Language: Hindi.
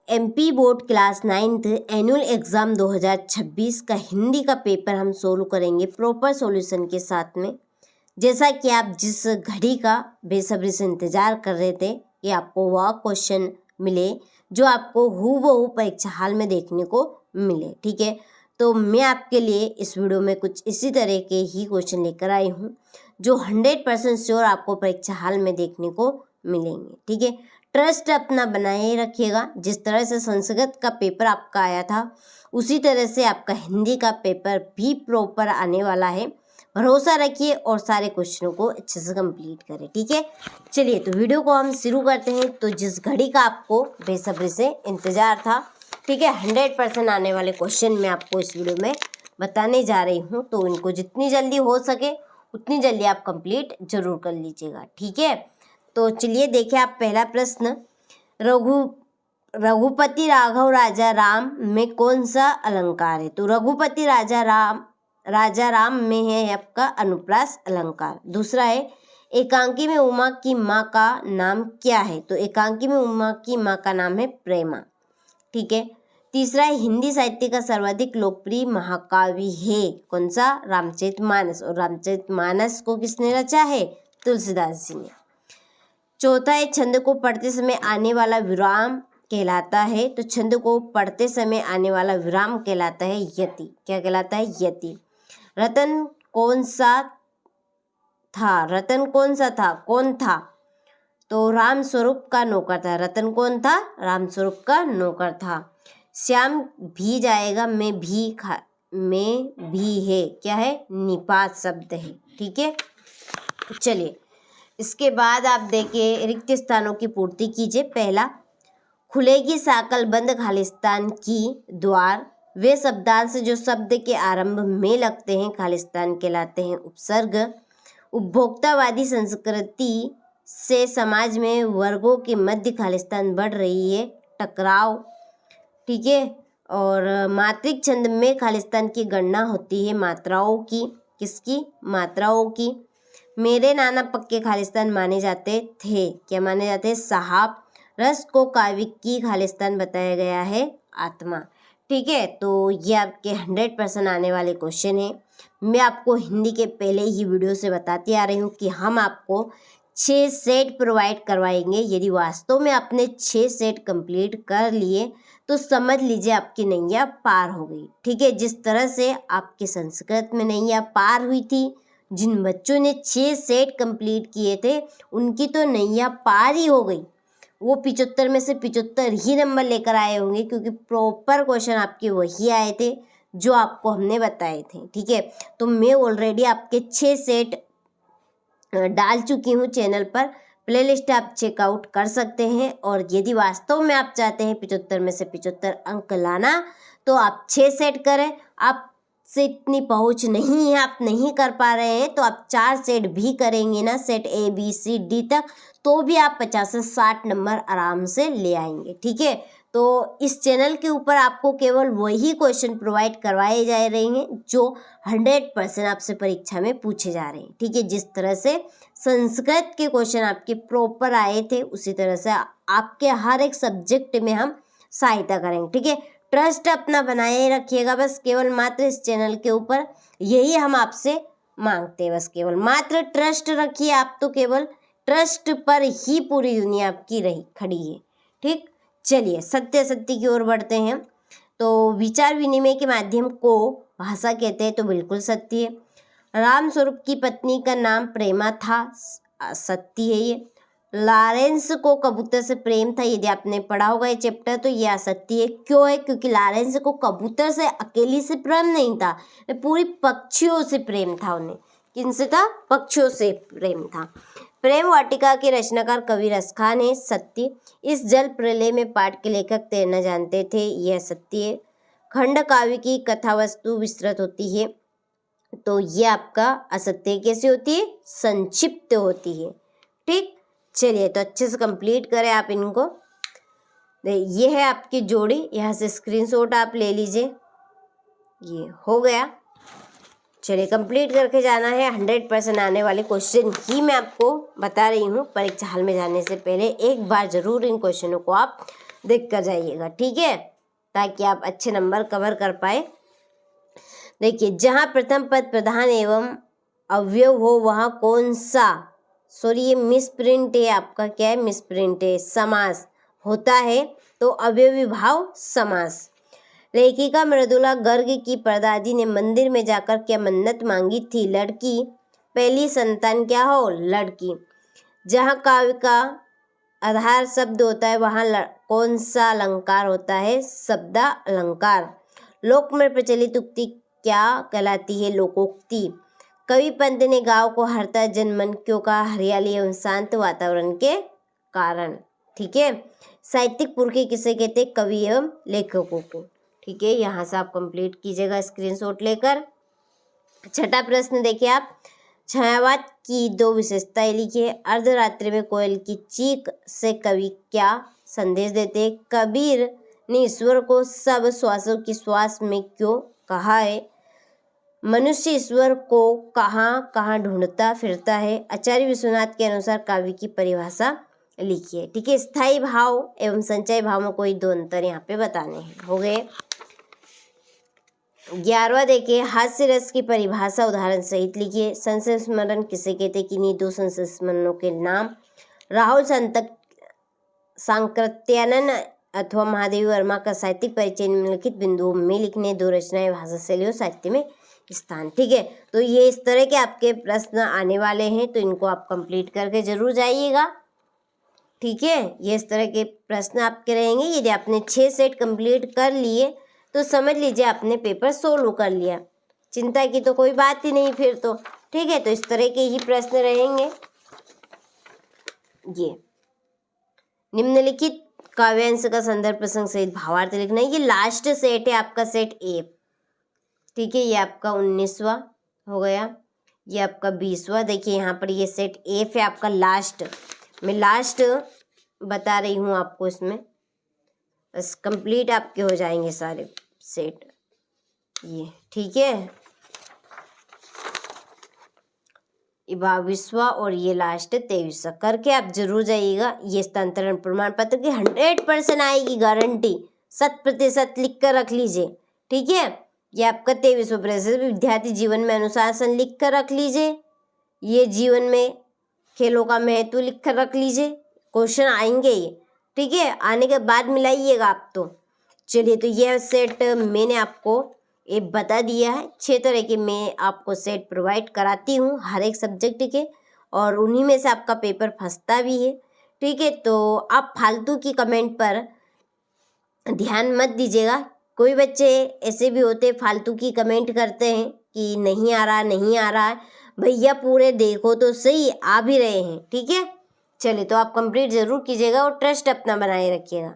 MP board class 9th annual exam 2026 का हिंदी का पेपर हम सोल्व करेंगे प्रॉपर सॉल्यूशन के साथ में। जैसा कि आप जिस घड़ी का बेसब्री से इंतज़ार कर रहे थे कि आपको वह क्वेश्चन मिले जो आपको हूबहू परीक्षा हाल में देखने को मिले, ठीक है। तो मैं आपके लिए इस वीडियो में कुछ इसी तरह के ही क्वेश्चन लेकर आई हूँ जो 100% श्योर आपको परीक्षा हाल में देखने को मिलेंगे, ठीक है। ट्रस्ट अपना बनाए रखिएगा। जिस तरह से संस्कृत का पेपर आपका आया था उसी तरह से आपका हिंदी का पेपर भी प्रॉपर आने वाला है। भरोसा रखिए और सारे क्वेश्चनों को अच्छे से कंप्लीट करें, ठीक है। चलिए तो वीडियो को हम शुरू करते हैं। तो जिस घड़ी का आपको बेसब्री से इंतज़ार था, ठीक है, 100% आने वाले क्वेश्चन मैं आपको इस वीडियो में बताने जा रही हूँ। तो इनको जितनी जल्दी हो सके उतनी जल्दी आप कंप्लीट जरूर कर लीजिएगा, ठीक है। तो चलिए देखिए, आप पहला प्रश्न, रघुपति राघव राजा राम में कौन सा अलंकार है? तो रघुपति राजा राम में है आपका अनुप्रास अलंकार। दूसरा है, एकांकी में उमा की माँ का नाम क्या है? तो एकांकी में उमा की माँ का नाम है प्रेमा, ठीक है। तीसरा है, हिंदी साहित्य का सर्वाधिक लोकप्रिय महाकाव्य है कौन सा? रामचरितमानस। और रामचरितमानस को किसने रचा है? तुलसीदास जी ने। चौथा है, छंद को पढ़ते समय आने वाला विराम कहलाता है। तो छंद को पढ़ते समय आने वाला विराम कहलाता है यति। क्या कहलाता है? यति। रतन कौन सा था? रतन कौन सा था? कौन था? तो राम स्वरूप का नौकर था। रतन कौन था? राम स्वरूप का नौकर था। श्याम भी जाएगा में भी है, क्या है? निपात शब्द है, ठीक है। चलिए इसके बाद आप देखिए, रिक्त स्थानों की पूर्ति कीजिए। पहला, खुलेगी साकल बंद खालिस्तान की द्वार। वे शब्दांश जो शब्द के आरंभ में लगते हैं खालिस्तान कहलाते हैं उपसर्ग। उपभोक्तावादी संस्कृति से समाज में वर्गों के मध्य खालिस्तान बढ़ रही है, टकराव, ठीक है। और मात्रिक छंद में खालिस्तान की गणना होती है मात्राओं की। किसकी? मात्राओं की। मेरे नाना पक्के खालिस्तान माने जाते थे। क्या माने जाते? साहब। रस को काव्य की खालिस्तान बताया गया है आत्मा, ठीक है। तो ये आपके 100% आने वाले क्वेश्चन है। मैं आपको हिंदी के पहले ही वीडियो से बताती आ रही हूँ कि हम आपको 6 सेट प्रोवाइड करवाएंगे। यदि वास्तव में आपने 6 सेट कंप्लीट कर लिए तो समझ लीजिए आपकी नैया पार हो गई, ठीक है। जिस तरह से आपके संस्कृत में नैया पार हुई थी, जिन बच्चों ने 6 सेट कंप्लीट किए थे उनकी तो नैया पार ही हो गई। वो 75 में से 75 ही नंबर लेकर आए होंगे, क्योंकि प्रॉपर क्वेश्चन आपके वही आए थे जो आपको हमने बताए थे, ठीक है। तो मैं ऑलरेडी आपके 6 सेट डाल चुकी हूँ चैनल पर। प्लेलिस्ट आप चेकआउट कर सकते हैं। और यदि वास्तव में आप चाहते हैं 75 में से 75 अंक लाना तो आप 6 सेट करें। आप से इतनी पहुंच नहीं है, आप नहीं कर पा रहे हैं, तो आप 4 सेट भी करेंगे ना, सेट ABCD तक, तो भी आप 50 से 60 नंबर आराम से ले आएंगे, ठीक है। तो इस चैनल के ऊपर आपको केवल वही क्वेश्चन प्रोवाइड करवाए जा रहे हैं जो 100% आपसे परीक्षा में पूछे जा रहे हैं, ठीक है। जिस तरह से संस्कृत के क्वेश्चन आपके प्रॉपर आए थे उसी तरह से आपके हर एक सब्जेक्ट में हम सहायता करेंगे, ठीक है। ट्रस्ट अपना बनाए रखिएगा बस, केवल मात्र इस चैनल के ऊपर यही हम आपसे मांगते हैं। बस केवल मात्र ट्रस्ट रखिए आप, तो केवल ट्रस्ट पर ही पूरी दुनिया आपकी रही खड़ी है, ठीक। चलिए सत्य की ओर बढ़ते हैं। तो विचार विनिमय के माध्यम को भाषा कहते हैं, तो बिल्कुल सत्य है। राम स्वरूप की पत्नी का नाम प्रेमा था, सत्य है ये। लॉरेंस को कबूतर से प्रेम था, यदि आपने पढ़ा होगा ये चैप्टर तो ये असत्य है। क्यों है? क्योंकि लॉरेंस को कबूतर से अकेली से प्रेम नहीं था, पूरी पक्षियों से प्रेम था उन्हें। किनसे था? पक्षियों से प्रेम था। प्रेम वाटिका के रचनाकार कवि रसखान है, सत्य। इस जल प्रलय में पाठ के लेखक तैरना जानते थे, यह सत्य है। खंड काव्य की कथा वस्तु विस्तृत होती है, तो ये आपका असत्य। कैसे होती है? संक्षिप्त होती है, ठीक। चलिए तो अच्छे से कंप्लीट करें आप इनको। ये है आपकी जोड़ी, यहाँ से स्क्रीनशॉट आप ले लीजिए। ये हो गया। चलिए कंप्लीट करके जाना है। 100% आने वाले क्वेश्चन ही मैं आपको बता रही हूँ। परीक्षा हाल में जाने से पहले एक बार ज़रूर इन क्वेश्चनों को आप देख कर जाइएगा, ठीक है, ताकि आप अच्छे नंबर कवर कर पाए। देखिए, जहाँ प्रथम पद प्रधान एवं अवयव हो वहाँ कौन सा, सॉरी ये मिसप्रिंट है आपका, क्या है, मिसप्रिंट है, समास होता है तो अवयवी भाव समास। लेखिका मृदुला गर्ग की परदादी ने मंदिर में जाकर क्या मन्नत मांगी थी, लड़की पहली संतान क्या हो, लड़की। जहाँ काव्य का आधार शब्द होता है वहाँ कौन सा अलंकार होता है, शब्दा अलंकार। लोक में प्रचलित उक्ति क्या कहलाती है, लोकोक्ति। कवि पंत ने गांव को हरता जनमन क्यों कहा, हरियाली एवं शांत वातावरण के कारण, ठीक है। साहित्यिक पुरखे किसे कहते, कवि एवं लेखकों को, ठीक है। यहाँ से आप कंप्लीट कीजिएगा स्क्रीनशॉट लेकर। छठा प्रश्न देखिए आप, छायावाद की दो विशेषताएं लिखिए। अर्धरात्रि में कोयल की चीख से कवि क्या संदेश देते, कबीर ने ईश्वर को सब श्वासों की श्वास में क्यों कहा है, मनुष्य ईश्वर को कहाँ कहाँ ढूंढता फिरता है। आचार्य विश्वनाथ के अनुसार काव्य की परिभाषा लिखिए, ठीक है। स्थायी भाव एवं संचय भाव में कोई दो अंतर यहाँ पे बताने हैं, हो गए। 11वां देखिए, हास्य रस की परिभाषा उदाहरण सहित लिखिए। संस्मरण स्मरण किसे कहते, किन्हीं दो संस्मरण स्मरणों के नाम। राहुल सांकृत्यानन अथवा महादेवी वर्मा का साहित्यिक परिचय निम्नलिखित बिंदुओं में लिखने, दो रचनाएं भाषा शैली और साहित्य में स्थान, ठीक है। तो ये इस तरह के आपके प्रश्न आने वाले हैं, तो इनको आप कंप्लीट करके जरूर जाइएगा, ठीक है। ये इस तरह के प्रश्न आपके रहेंगे। यदि आपने 6 सेट कंप्लीट कर लिए तो समझ लीजिए आपने पेपर सोल्व कर लिया, चिंता की तो कोई बात ही नहीं फिर तो, ठीक है। तो इस तरह के ही प्रश्न रहेंगे। ये निम्नलिखित काव्यांश का संदर्भ प्रसंग सहित भावार्थ लिखना है। ये लास्ट सेट है आपका, सेट ए, ठीक है। ये आपका 19वां हो गया, ये आपका 20वां। देखिए यहाँ पर ये सेट एफ है आपका, लास्ट, मैं लास्ट बता रही हूँ आपको, इसमें बस कंप्लीट आपके हो जाएंगे सारे सेट, ये ठीक है। ये 22वां और ये लास्ट 23वां करके आप जरूर जाइएगा। ये स्थानांतरण प्रमाण पत्र की 100% आएगी गारंटी, 100% लिख कर रख लीजिए, ठीक है। ये आपका 23वां प्रश्न, विद्यार्थी जीवन में अनुशासन लिख कर रख लीजिए। ये जीवन में खेलों का महत्व लिख कर रख लीजिए, क्वेश्चन आएंगे ये, ठीक है। आने के बाद मिलाइएगा आप तो। चलिए, तो यह सेट मैंने आपको ये बता दिया है। 6 तरह के मैं आपको सेट प्रोवाइड कराती हूँ हर एक सब्जेक्ट के, और उन्हीं में से आपका पेपर फंसता भी है, ठीक है। तो आप फालतू की कमेंट पर ध्यान मत दीजिएगा। कोई बच्चे ऐसे भी होते फालतू की कमेंट करते हैं कि नहीं आ रहा, नहीं आ रहा है। भैया पूरे देखो तो सही, आ भी रहे हैं, ठीक है। चलिए, तो आप कंप्लीट ज़रूर कीजिएगा और ट्रस्ट अपना बनाए रखिएगा।